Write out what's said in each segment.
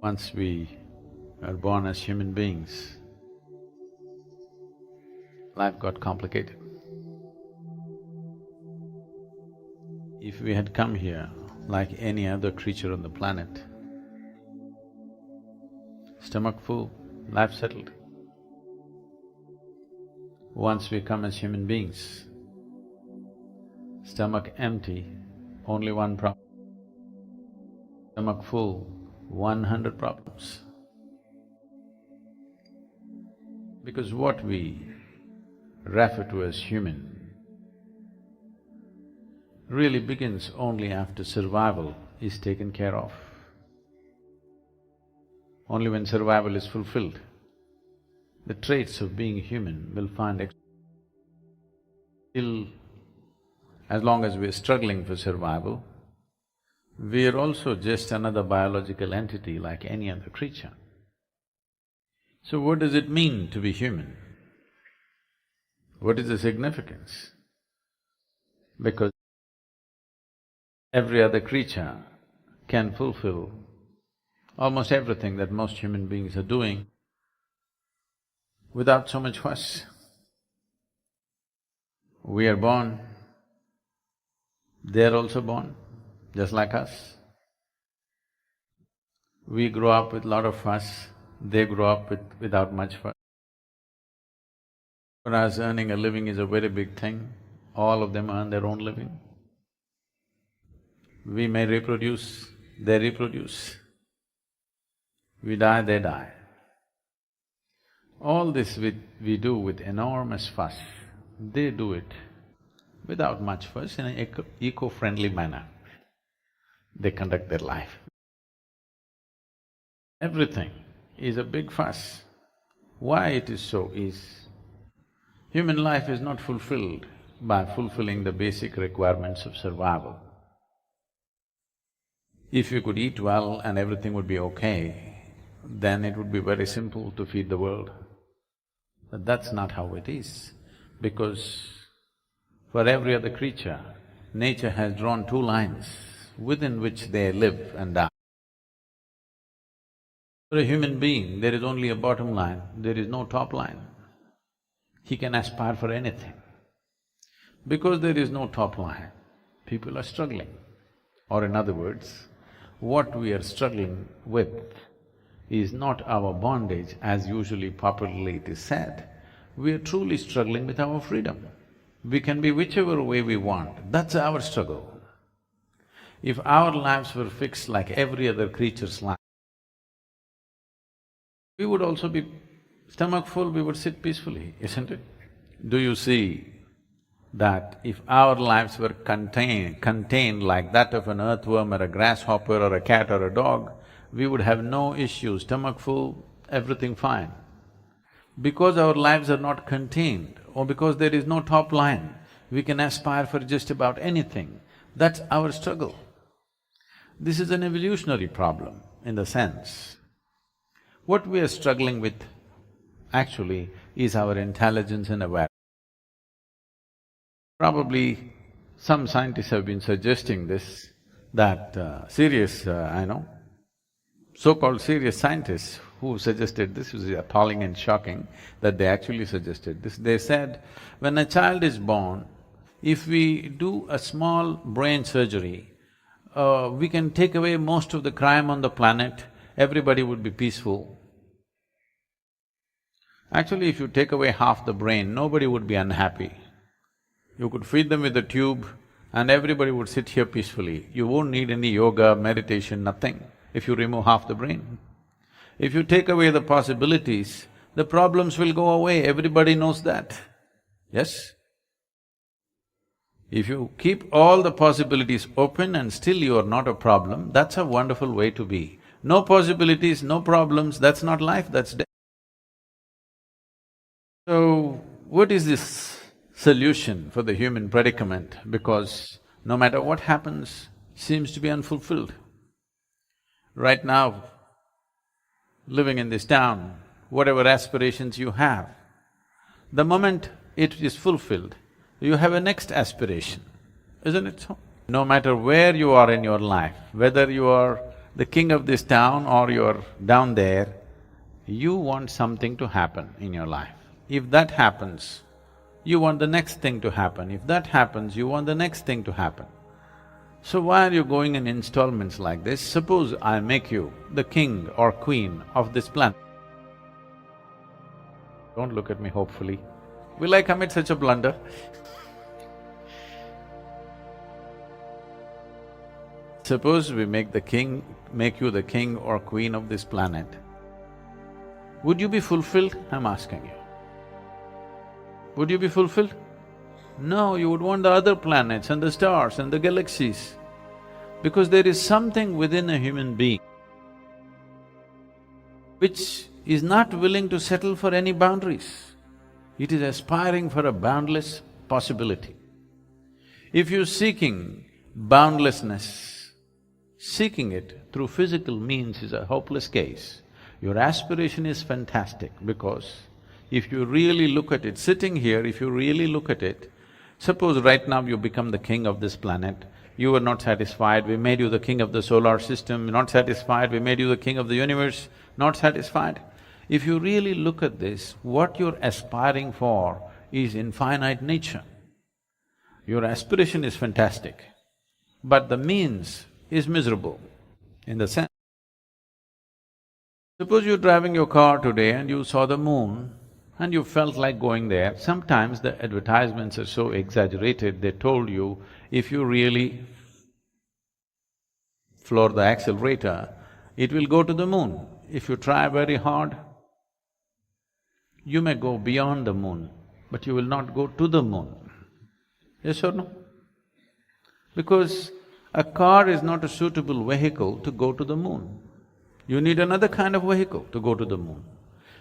Once we are born as human beings, life got complicated. If we had come here like any other creature on the planet, stomach full, life settled. Once we come as human beings, stomach empty, only one problem. Stomach full, 100 problems. Because what we refer to as human really begins only after survival is taken care of. Only when survival is fulfilled, the traits of being human will find till as long as we're struggling for survival, we are also just another biological entity like any other creature. So what does it mean to be human? What is the significance? Because every other creature can fulfill almost everything that most human beings are doing without so much fuss. We are born, they are also born, just like us. We grow up with lot of fuss, they grow up without much fuss. For us, earning a living is a very big thing, all of them earn their own living. We may reproduce, they reproduce. We die, they die. All this we do with enormous fuss, they do it without much fuss in an eco-friendly manner. They conduct their life. Everything is a big fuss. Why it is so is, human life is not fulfilled by fulfilling the basic requirements of survival. If you could eat well and everything would be okay, then it would be very simple to feed the world. But that's not how it is, because for every other creature, nature has drawn two lines within which they live and die. For a human being, there is only a bottom line, there is no top line. He can aspire for anything. Because there is no top line, people are struggling. Or in other words, what we are struggling with is not our bondage as usually popularly it is said. We are truly struggling with our freedom. We can be whichever way we want, that's our struggle. If our lives were fixed like every other creature's life, we would also be stomach full, we would sit peacefully, isn't it? Do you see that if our lives were contained like that of an earthworm or a grasshopper or a cat or a dog, we would have no issues, stomach full, everything fine. Because our lives are not contained or because there is no top line, we can aspire for just about anything. That's our struggle. This is an evolutionary problem in the sense, what we are struggling with actually is our intelligence and awareness. Probably some scientists have been suggesting this, that so-called serious scientists who suggested this was appalling and shocking that they actually suggested this. They said, when a child is born, if we do a small brain surgery, we can take away most of the crime on the planet, everybody would be peaceful. Actually, if you take away half the brain, nobody would be unhappy. You could feed them with a tube and everybody would sit here peacefully. You won't need any yoga, meditation, nothing, if you remove half the brain. If you take away the possibilities, the problems will go away, everybody knows that, yes? If you keep all the possibilities open and still you are not a problem, that's a wonderful way to be. No possibilities, no problems, that's not life, that's death. So, what is this solution for the human predicament? Because no matter what happens, seems to be unfulfilled. Right now, living in this town, whatever aspirations you have, the moment it is fulfilled, you have a next aspiration, isn't it so? No matter where you are in your life, whether you are the king of this town or you're down there, you want something to happen in your life. If that happens, you want the next thing to happen. If that happens, you want the next thing to happen. So why are you going in installments like this? Suppose I make you the king or queen of this planet. Don't look at me hopefully. Will I commit such a blunder? Suppose we make you the king or queen of this planet. Would you be fulfilled? I'm asking you. Would you be fulfilled? No, you would want the other planets and the stars and the galaxies, because there is something within a human being which is not willing to settle for any boundaries. It is aspiring for a boundless possibility. If you're seeking boundlessness, seeking it through physical means is a hopeless case. Your aspiration is fantastic because if you really look at it, sitting here, if you really look at it, suppose right now you become the king of this planet, you were not satisfied, we made you the king of the solar system, not satisfied, we made you the king of the universe, not satisfied. If you really look at this, what you're aspiring for is infinite nature. Your aspiration is fantastic, but the means is miserable in the sense. Suppose you're driving your car today and you saw the moon and you felt like going there. Sometimes the advertisements are so exaggerated, they told you if you really floor the accelerator, it will go to the moon. If you try very hard, you may go beyond the moon, but you will not go to the moon. Yes or no? Because a car is not a suitable vehicle to go to the moon. You need another kind of vehicle to go to the moon.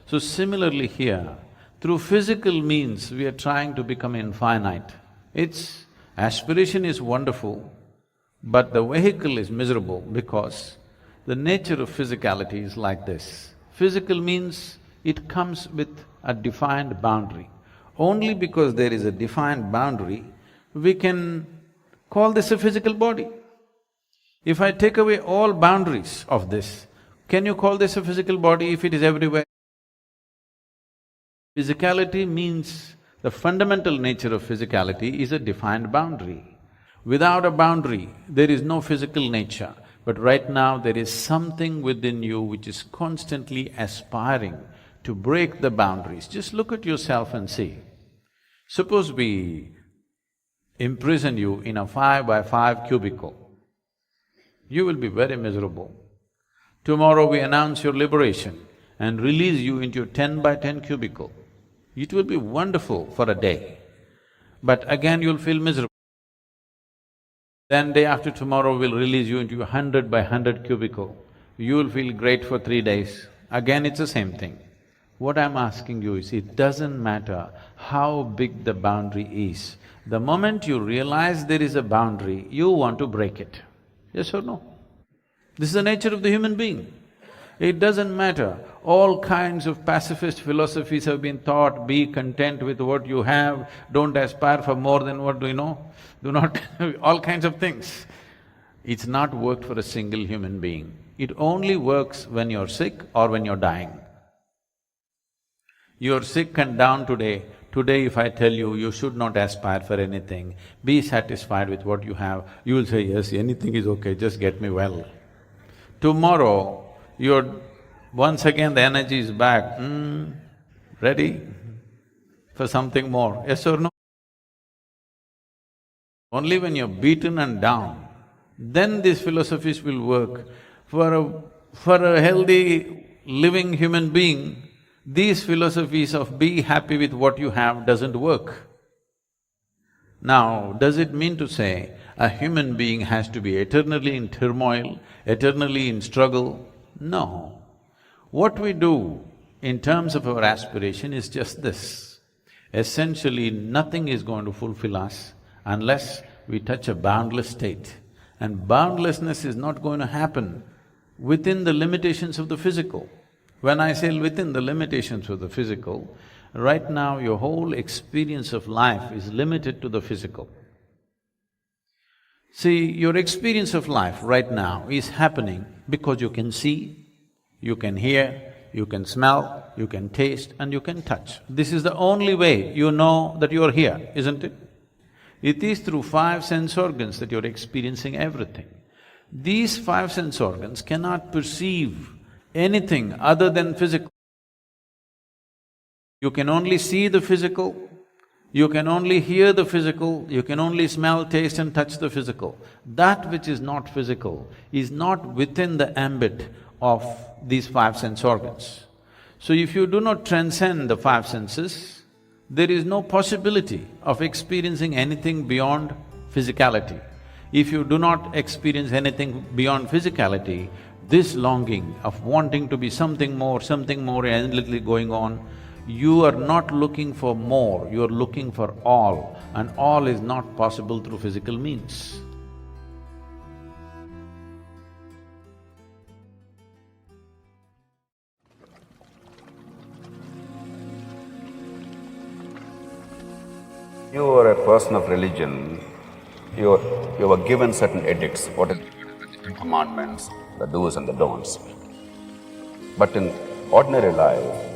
So similarly here, through physical means we are trying to become infinite. Its aspiration is wonderful, but the vehicle is miserable because the nature of physicality is like this. Physical means it comes with a defined boundary. Only because there is a defined boundary, we can call this a physical body. If I take away all boundaries of this, can you call this a physical body if it is everywhere? Physicality means, the fundamental nature of physicality is a defined boundary. Without a boundary, there is no physical nature. But right now, there is something within you which is constantly aspiring to break the boundaries. Just look at yourself and see. Suppose we imprison you in a 5x5 cubicle, you will be very miserable. Tomorrow we announce your liberation and release you into your 10x10 cubicle. It will be wonderful for a day, but again you'll feel miserable. Then day after tomorrow we'll release you into your 100x100 cubicle. You'll feel great for 3 days. Again it's the same thing. What I'm asking you is, it doesn't matter how big the boundary is. The moment you realize there is a boundary, you want to break it. Yes or no? This is the nature of the human being. It doesn't matter, all kinds of pacifist philosophies have been taught, be content with what you have, don't aspire for more than what you know, do not all kinds of things. It's not worked for a single human being. It only works when you're sick or when you're dying. You're sick and down today, if I tell you, you should not aspire for anything, be satisfied with what you have, you will say, yes, anything is okay, just get me well. Tomorrow, once again the energy is back, ready for something more, yes or no? Only when you're beaten and down, then these philosophies will work. For a healthy, living human being, these philosophies of be happy with what you have doesn't work. Now, does it mean to say a human being has to be eternally in turmoil, eternally in struggle? No. What we do in terms of our aspiration is just this. Essentially, nothing is going to fulfill us unless we touch a boundless state. And boundlessness is not going to happen within the limitations of the physical. When I say within the limitations of the physical, right now your whole experience of life is limited to the physical. See, your experience of life right now is happening because you can see, you can hear, you can smell, you can taste and you can touch. This is the only way you know that you're here, isn't it? It is through five sense organs that you're experiencing everything. These five sense organs cannot perceive anything other than physical. You can only see the physical, you can only hear the physical, you can only smell, taste and touch the physical. That which is not physical is not within the ambit of these five sense organs. So if you do not transcend the five senses, there is no possibility of experiencing anything beyond physicality. If you do not experience anything beyond physicality, this longing of wanting to be something more endlessly going on, you are not looking for more, you are looking for all, and all is not possible through physical means. You are a person of religion, you were given certain edicts, what is the 10 commandments, the do's and the don'ts. But in ordinary life,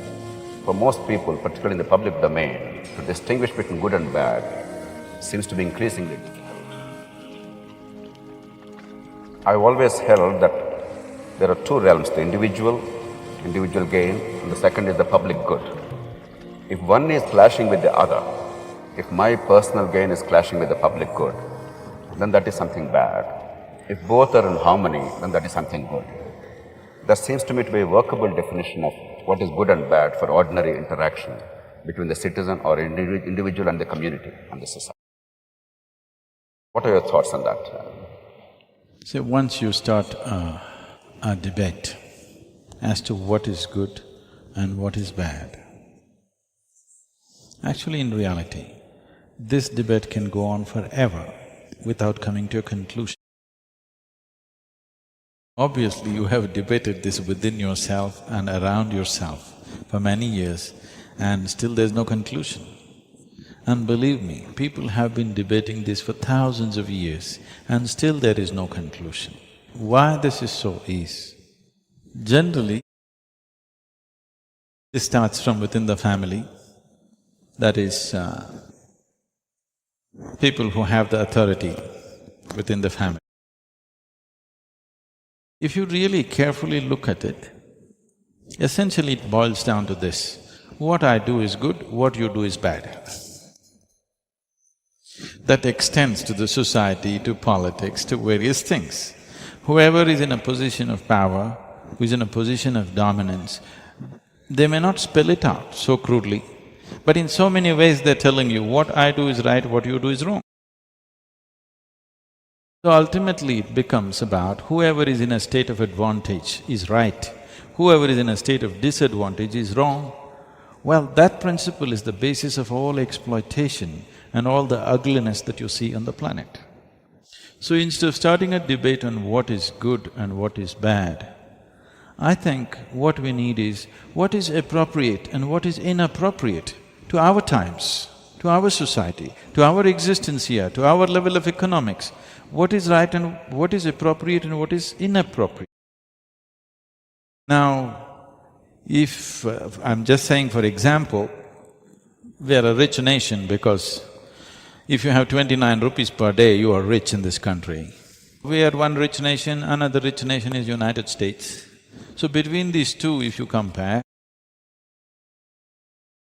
for most people, particularly in the public domain, to distinguish between good and bad seems to be increasingly difficult. I've always held that there are two realms, the individual gain, and the second is the public good. If one is clashing with the other, if my personal gain is clashing with the public good, then that is something bad. If both are in harmony, then that is something good. That seems to me to be a workable definition of what is good and bad for ordinary interaction between the citizen or individual and the community and the society. What are your thoughts on that? See, once you start a debate as to what is good and what is bad, actually in reality, this debate can go on forever without coming to a conclusion. Obviously, you have debated this within yourself and around yourself for many years and still there's no conclusion. And believe me, people have been debating this for thousands of years and still there is no conclusion. Why this is so is, generally, this starts from within the family, that is, people who have the authority within the family. If you really carefully look at it, essentially it boils down to this: what I do is good, what you do is bad. That extends to the society, to politics, to various things. Whoever is in a position of power, who is in a position of dominance, they may not spell it out so crudely, but in so many ways they're telling you, what I do is right, what you do is wrong. So ultimately it becomes about whoever is in a state of advantage is right, whoever is in a state of disadvantage is wrong. Well, that principle is the basis of all exploitation and all the ugliness that you see on the planet. So instead of starting a debate on what is good and what is bad, I think what we need is what is appropriate and what is inappropriate to our times, to our society, to our existence here, to our level of economics. What is right and what is appropriate and what is inappropriate. Now, if… I'm just saying for example, we are a rich nation because if you have 29 rupees per day, you are rich in this country. We are one rich nation, another rich nation is United States. So between these two, if you compare,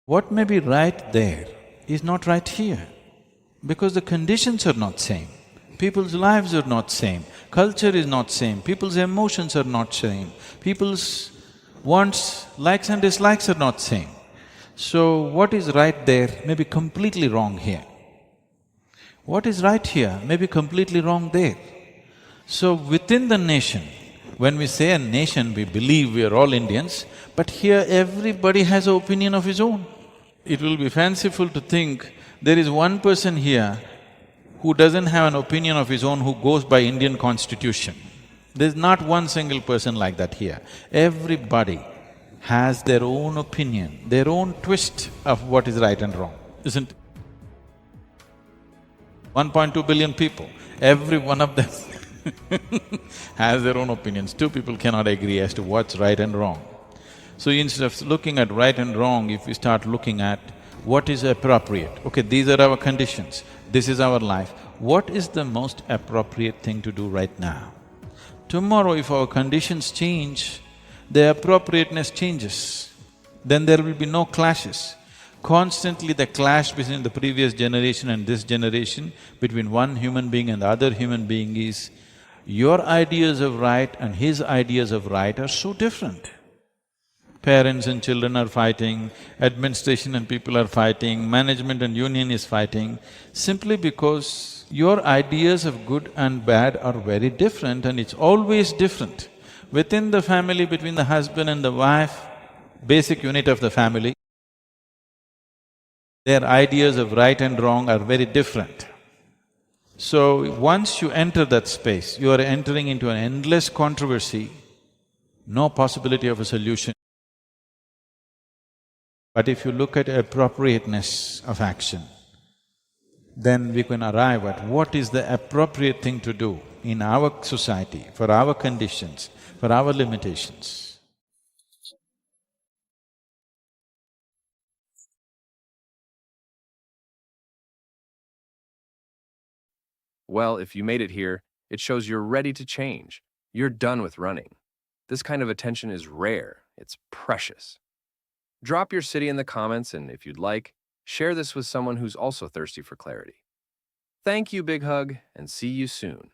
what may be right there is not right here, because the conditions are not same. People's lives are not same, culture is not same, people's emotions are not same, people's wants, likes and dislikes are not same. So what is right there may be completely wrong here. What is right here may be completely wrong there. So within the nation, when we say a nation, we believe we are all Indians, but here everybody has an opinion of his own. It will be fanciful to think there is one person here who doesn't have an opinion of his own, who goes by Indian constitution. There's not one single person like that here. Everybody has their own opinion, their own twist of what is right and wrong, isn't it? 1.2 billion people, every one of them has their own opinions. Two people cannot agree as to what's right and wrong. So instead of looking at right and wrong, if we start looking at what is appropriate, okay, these are our conditions, this is our life, what is the most appropriate thing to do right now? Tomorrow if our conditions change, the appropriateness changes, then there will be no clashes. Constantly the clash between the previous generation and this generation, between one human being and the other human being is, your ideas of right and his ideas of right are so different. Parents and children are fighting, administration and people are fighting, management and union is fighting, simply because your ideas of good and bad are very different and it's always different. Within the family, between the husband and the wife, basic unit of the family, their ideas of right and wrong are very different. So once you enter that space, you are entering into an endless controversy, no possibility of a solution. But if you look at appropriateness of action, then we can arrive at what is the appropriate thing to do in our society, for our conditions, for our limitations. Well, if you made it here, it shows you're ready to change. You're done with running. This kind of attention is rare, it's precious. Drop your city in the comments, and if you'd like, share this with someone who's also thirsty for clarity. Thank you, Big Hug, and see you soon.